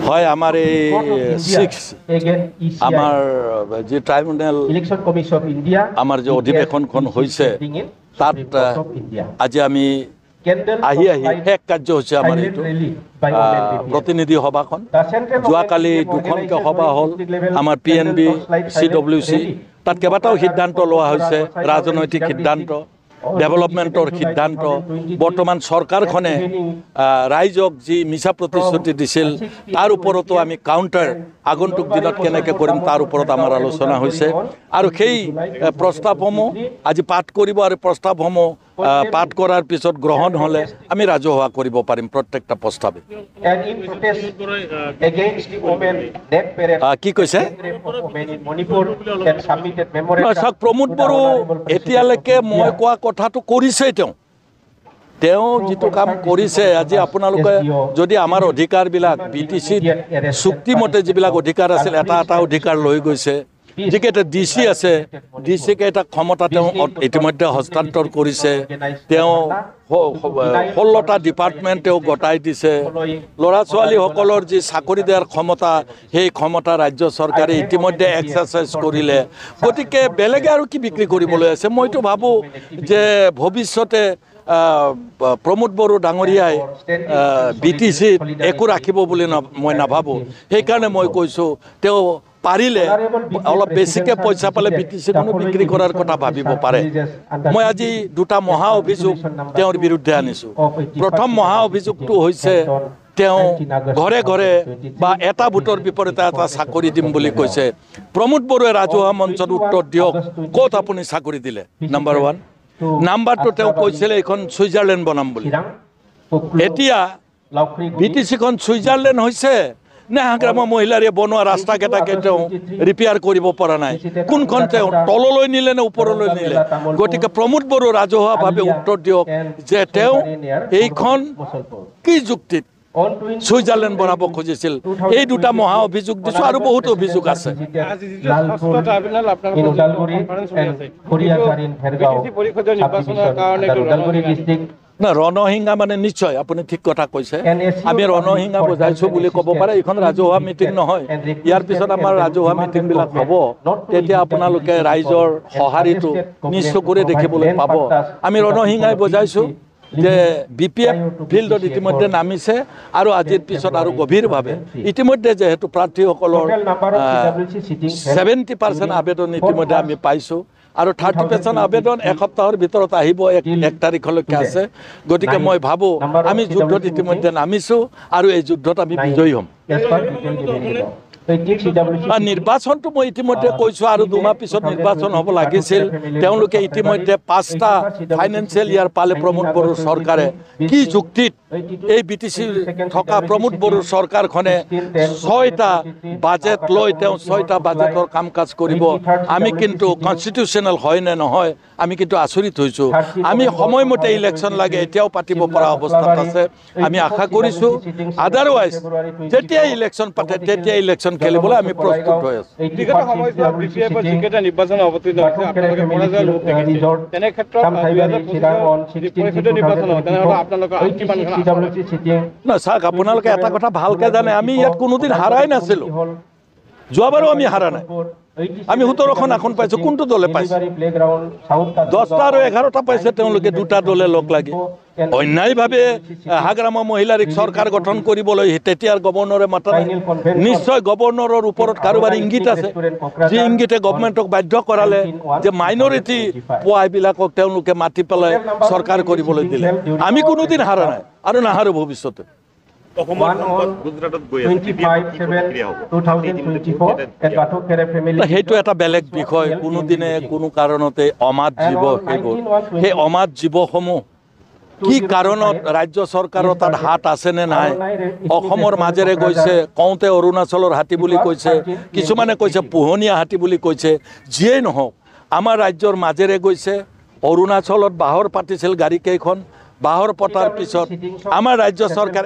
হয় আমার এই সিক্স আমার যে tribunal election commission of India আমার যে অধিবেশনখন হৈছে তাত আজি আমি আহি শেষ কাৰ্য হৈছে আমাৰ এইটো প্ৰতিনিধি সভাখন যোৱাকালি দুখনকৈ সভা হ'ল আমাৰ PNB CWC তাত কেইবাটাও সিদ্ধান্ত লোৱা হৈছে ৰাজনৈতিক সিদ্ধান্ত ডেভেলপমেণ্টৰ সিদ্ধান্ত বৰ্তমান চৰকাৰখনে ৰাইজক যি মিছা প্ৰতিশ্ৰুতি দিছিল তাৰ ওপৰতো আমি কাউণ্টাৰ আগন্তুক দিনত কেনেকৈ কৰিম তাৰ ওপৰত আমাৰ আলোচনা হৈছে আৰু সেই প্ৰস্তাৱসমূহ আজি পাঠ কৰিব আৰু প্ৰস্তাৱসমূহ পাঠ কৰাৰ পিছত গ্ৰহণ হ'লে আমি ৰাজহুৱা কৰিব পাৰিম প্ৰত্যেকটা প্ৰস্তাৱে কি কৈছে চাওক প্ৰমোদ বড়ো এতিয়ালৈকে মই কোৱা কথাটো কৰিছে তেওঁ যিটো কাম কৰিছে আজি আপোনালোকে যদি আমাৰ অধিকাৰবিলাক BTC চুক্তিমতে যিবিলাক অধিকাৰ আছিল এটা এটা অধিকাৰ লৈ গৈছে যিকেইটা DC আছে DCকে এটা ক্ষমতা তেওঁ ইতিমধ্যে হস্তান্তৰ কৰিছে তেওঁ 16টা ডিপাৰ্টমেণ্ট তেওঁ গতাই দিছে ল'ৰা ছোৱালীসকলৰ যি চাকৰি দিয়াৰ ক্ষমতা সেই ক্ষমতা ৰাজ্য চৰকাৰে ইতিমধ্যে এক্সাৰচাইজ কৰিলে গতিকে বেলেগে আৰু কি বিক্ৰী কৰিবলৈ আছে মইতো ভাবোঁ যে ভৱিষ্যতে প্ৰমোদ বড়ো ডাঙৰীয়াই BTC একো ৰাখিব বুলি মই নাভাবোঁ সেইকাৰণে মই কৈছোঁ তেওঁ পাৰিলে অলপ বেছিকৈ পইচা পালে BTCখনো বিক্ৰী কৰাৰ কথা ভাবিব পাৰে মই আজি দুটা মহা অভিযোগ তেওঁৰ বিৰুদ্ধে আনিছোঁ প্ৰথম মহা অভিযোগটো হৈছে তেওঁ ঘৰে ঘৰে বা এটা ভোটৰ বিপৰীতে এটা চাকৰি দিম বুলি কৈছে প্ৰমোদ বড়োৱে ৰাজহুৱা মঞ্চত উত্তৰ দিয়ক ক'ত আপুনি চাকৰি দিলে নাম্বাৰ 1 নাম্বাৰ 2 তেওঁ কৈছিলে এইখন ছুইজাৰলেণ্ড বনাম বুলি এতিয়া BTCখন ছুইজাৰলেণ্ড হৈছে নে হাগ্ৰামা মহিলাৰে বনোৱা ৰাস্তাকেইটাকে তেওঁ ৰিপেয়াৰ কৰিব পৰা নাই কোনখন তেওঁ তললৈ নিলে নে ওপৰলৈ নিলে গতিকে প্ৰমোদ বড়ো ৰাজহুৱাভাৱে উত্তৰ দিয়ক যে তেওঁ এইখন কি যুক্তিত ছুইজাৰলেণ্ড বনাব খুজিছিল এই দুটা মহা অভিযোগ দিছোঁ আৰু বহুত অভিযোগ আছে না ৰণসিংহা মানে নিশ্চয় আপুনি ঠিক কথা কৈছে আমি ৰণসিংহা বুজাইছোঁ বুলি ক'ব পাৰে এইখন ৰাজহুৱা মিটিং নহয় ইয়াৰ পিছত আমাৰ ৰাজহুৱা মিটিংবিলাক হ'ব তেতিয়া আপোনালোকে ৰাইজৰ সঁহাৰিটো নিজ চকুৰে দেখিবলৈ পাব আমি ৰণসিংহাই বুজাইছোঁ যে BPF ফিল্ডত ইতিমধ্যে নামিছে আৰু আজিৰ পিছত আৰু গভীৰভাৱে ইতিমধ্যে যেহেতু প্ৰাৰ্থীসকলৰ 70% আবেদন ইতিমধ্যে আমি পাইছোঁ আৰু 30% আবেদন এসপ্তাহৰ ভিতৰত আহিব 1 তাৰিখলৈকে আছে গতিকে মই ভাবোঁ আমি যুদ্ধত ইতিমধ্যে নামিছোঁ আৰু এই যুদ্ধত আমি বিজয়ী হ'ম নিৰ্বাচনটো মই ইতিমধ্যে কৈছোঁ আৰু 2 মাহ পিছত নিৰ্বাচন হ'ব লাগিছিল তেওঁলোকে ইতিমধ্যে 5টা ফাইনেন্সিয়েল ইয়াৰ পালে প্ৰমোদ বড়োৰ চৰকাৰে কি যুক্তিত এই BTC থকা প্ৰমোদ বড়োৰ চৰকাৰখনে 6টা বাজেট লৈ তেওঁ 6টা বাজেটৰ কাম কাজ কৰিব আমি কিন্তু কনষ্টিটিউশ্যনেল হয় নে নহয় আমি কিন্তু আচৰিত হৈছোঁ আমি সময়মতে ইলেকশ্যন লাগে এতিয়াও পাতিব পৰা অৱস্থাত আছে আমি আশা কৰিছোঁ আদাৰৱাইজ যেতিয়া ইলেকশ্যন পাতে তেতিয়া ইলেকশ্যন খেলিবলৈ আমি প্ৰস্তুত হৈ আছোঁ না চাওক আপোনালোকে এটা কথা ভালকৈ জানে আমি ইয়াত কোনোদিন হাৰাই নাছিলোঁ যোৱাবাৰো আমি হাৰা নাই আমি 17খন আসন পাইছোঁ কোনটো দলে পাইছে 10টা আৰু 11টা পাইছে তেওঁলোকে 2টা দলে লগ লাগি অন্যায়ভাৱে হাগ্ৰামা মহিলাৰ চৰকাৰ গঠন কৰিবলৈ তেতিয়াৰ গভৰ্ণৰে মাতা নাই নিশ্চয় গভৰ্ণৰৰ ওপৰত কাৰোবাৰ ইংগিত আছে যি ইংগিতে গভৰ্ণমেণ্টক বাধ্য কৰালে যে মাইনৰিটি পোৱা এইবিলাকক তেওঁলোকে মাতি পেলাই চৰকাৰ কৰিবলৈ দিলে আমি কোনোদিন হাৰা নাই আৰু নাহাৰো ভৱিষ্যতে সেইটো এটা বেলেগ বিষয় কোনোদিনে কোনো কাৰণতে অমাত জীৱ সেইবোৰ সেই অমাত জীৱসমূহ কি কাৰণত ৰাজ্য চৰকাৰৰ তাত হাত আছে নে নাই অসমৰ মাজেৰে গৈছে কওঁতে অৰুণাচলৰ হাতী বুলি কৈছে কিছুমানে কৈছে পোহনীয়া হাতী বুলি কৈছে যিয়েই নহওক আমাৰ ৰাজ্যৰ মাজেৰে গৈছে অৰুণাচলত বাহৰ পাতিছিল গাড়ীকেইখন বাহৰ পতাৰ পিছত আমাৰ ৰাজ্য চৰকাৰ